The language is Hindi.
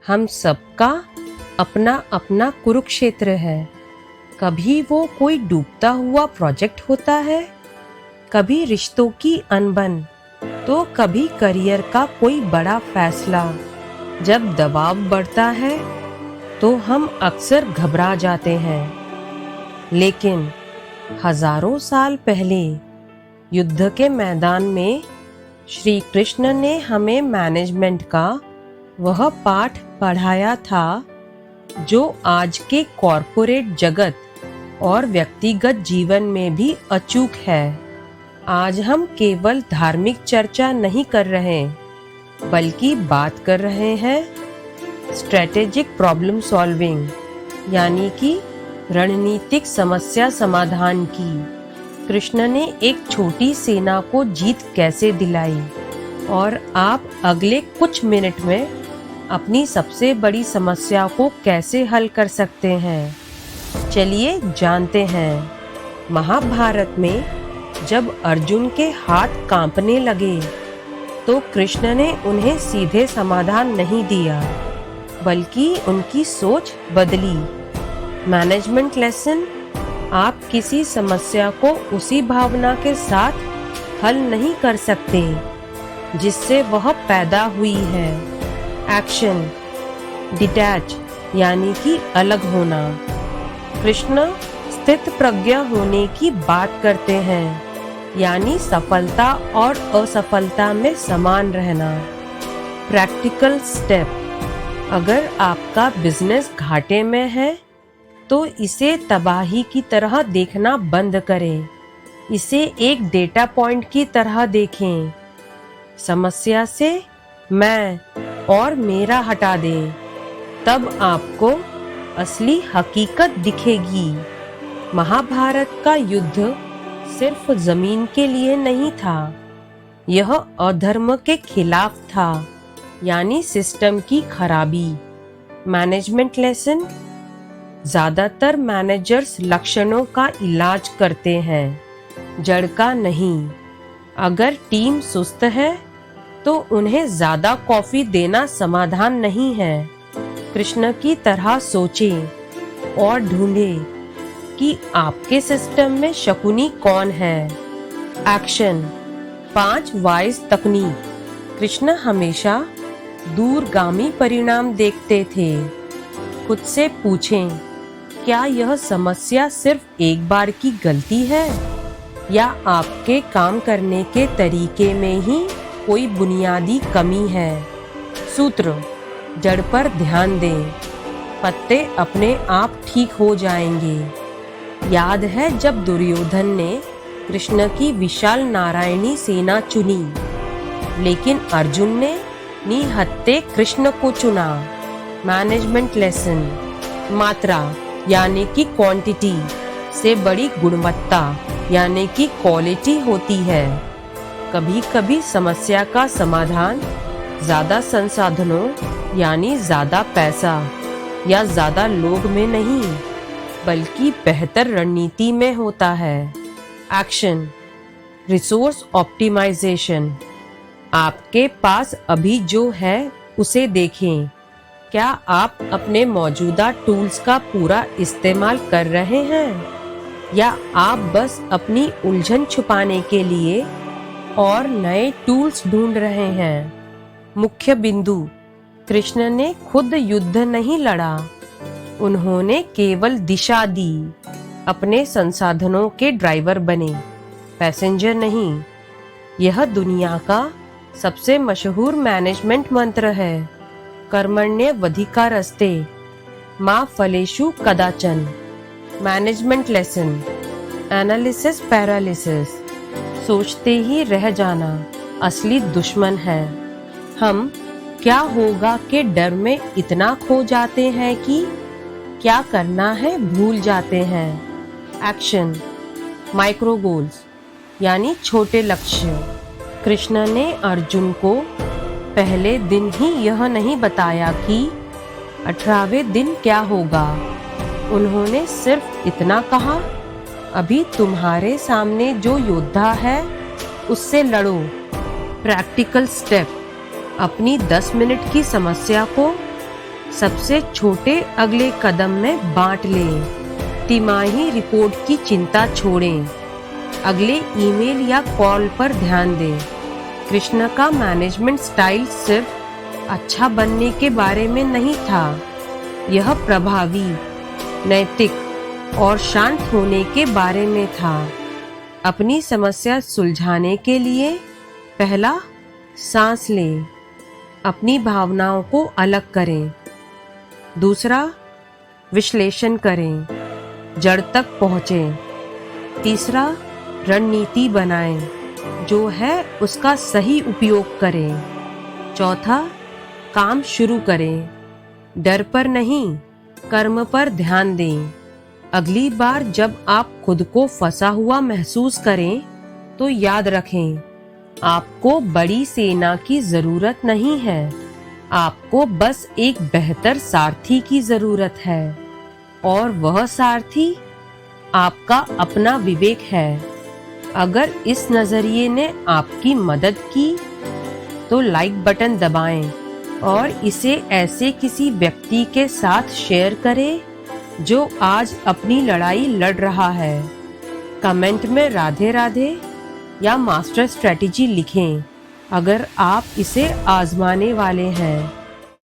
हम सबका अपना अपना कुरुक्षेत्र है। कभी वो कोई डूबता हुआ प्रोजेक्ट होता है, कभी रिश्तों की अनबन, तो कभी करियर का कोई बड़ा फैसला। जब दबाव बढ़ता है तो हम अक्सर घबरा जाते हैं, लेकिन हजारों साल पहले युद्ध के मैदान में श्री कृष्ण ने हमें मैनेजमेंट का वह पाठ पढ़ाया था जो आज के कॉरपोरेट जगत और व्यक्तिगत जीवन में भी अचूक है। आज हम केवल धार्मिक चर्चा नहीं कर रहे, बल्कि बात कर रहे हैं स्ट्रेटेजिक प्रॉब्लम सॉल्विंग, यानी कि रणनीतिक समस्या समाधान की। कृष्ण ने एक छोटी सेना को जीत कैसे दिलाई, और आप अगले कुछ मिनट में अपनी सबसे बड़ी समस्या को कैसे हल कर सकते हैं। चलिए जानते हैं। महाभारत में जब अर्जुन के हाथ कांपने लगे तो कृष्ण ने उन्हें सीधे समाधान नहीं दिया, बल्कि उनकी सोच बदली। मैनेजमेंट लेसन: आप किसी समस्या को उसी भावना के साथ हल नहीं कर सकते जिससे वह पैदा हुई है। एक्शन: डिटैच, यानी कि अलग होना। कृष्ण स्थित प्रज्ञा होने की बात करते हैं, यानी सफलता और असफलता में समान रहना। प्रैक्टिकल स्टेप: अगर आपका बिजनेस घाटे में है तो इसे तबाही की तरह देखना बंद करें। इसे एक डेटा पॉइंट की तरह देखें। समस्या से मैं और मेरा हटा दें, तब आपको असली हकीकत दिखेगी। महाभारत का युद्ध सिर्फ जमीन के लिए नहीं था, यह अधर्म के खिलाफ था, यानी सिस्टम की खराबी। मैनेजमेंट लेसन: ज्यादातर मैनेजर्स लक्षणों का इलाज करते हैं, जड़ का नहीं। अगर टीम सुस्त है तो उन्हें ज्यादा कॉफी देना समाधान नहीं है। कृष्ण की तरह सोचें और ढूंढें कि आपके सिस्टम में शकुनी कौन है। एक्शन: 5 वाइज तकनीक। कृष्ण हमेशा दूरगामी परिणाम देखते थे। खुद से पूछें, क्या यह समस्या सिर्फ एक बार की गलती है, या आपके काम करने के तरीके में ही कोई बुनियादी कमी है। सूत्र: जड़ पर ध्यान दें, पत्ते अपने आप ठीक हो जाएंगे। याद है जब दुर्योधन ने कृष्ण की विशाल नारायणी सेना चुनी, लेकिन अर्जुन ने निहत्थे कृष्ण को चुना। मैनेजमेंट लेसन: मात्रा यानी कि क्वांटिटी से बड़ी गुणवत्ता यानी कि क्वालिटी होती है। कभी कभी समस्या का समाधान ज्यादा संसाधनों यानी ज्यादा पैसा या ज्यादा लोग में नहीं, बल्कि बेहतर रणनीति में होता है। Action: resource optimisation. आपके पास अभी जो है उसे देखें। क्या आप अपने मौजूदा टूल्स का पूरा इस्तेमाल कर रहे हैं, या आप बस अपनी उलझन छुपाने के लिए और नए टूल्स ढूंढ रहे हैं। मुख्य बिंदु: कृष्ण ने खुद युद्ध नहीं लड़ा, उन्होंने केवल दिशा दी। अपने संसाधनों के ड्राइवर बने, पैसेंजर नहीं। यह दुनिया का सबसे मशहूर मैनेजमेंट मंत्र है। कर्मण्येवाधिकारस्ते मा फलेषु कदाचन। Management lesson: analysis paralysis. सोचते ही रह जाना असली दुश्मन है। हम क्या होगा के डर में इतना खो जाते हैं कि क्या करना है भूल जाते हैं। एक्शन: माइक्रो गोल्स, यानी छोटे लक्ष्य। कृष्ण ने अर्जुन को पहले दिन ही यह नहीं बताया कि 18वें दिन क्या होगा। उन्होंने सिर्फ इतना कहा, अभी तुम्हारे सामने जो योद्धा है उससे लड़ो। प्रैक्टिकल स्टेप: अपनी 10 मिनट की समस्या को सबसे छोटे अगले कदम में बांट लें। तिमाही रिपोर्ट की चिंता छोड़ें। अगले ईमेल या कॉल पर ध्यान दें। कृष्ण का मैनेजमेंट स्टाइल सिर्फ अच्छा बनने के बारे में नहीं था, यह प्रभावी, नैतिक और शांत होने के बारे में था। अपनी समस्या सुलझाने के लिए पहला, सांस लें, अपनी भावनाओं को अलग करें। दूसरा, विश्लेषण करें, जड़ तक पहुँचें। तीसरा, रणनीति बनाएं, जो है उसका सही उपयोग करें। चौथा, काम शुरू करें, डर पर नहीं, कर्म पर ध्यान दें। अगली बार जब आप खुद को फंसा हुआ महसूस करें तो याद रखें, आपको बड़ी सेना की जरूरत नहीं है, आपको बस एक बेहतर सारथी की जरूरत है, और वह सारथी आपका अपना विवेक है। अगर इस नजरिए ने आपकी मदद की तो लाइक बटन दबाएं और इसे ऐसे किसी व्यक्ति के साथ शेयर करें जो आज अपनी लड़ाई लड़ रहा है। कमेंट में राधे राधे या मास्टर स्ट्रेटजी लिखें अगर आप इसे आजमाने वाले हैं।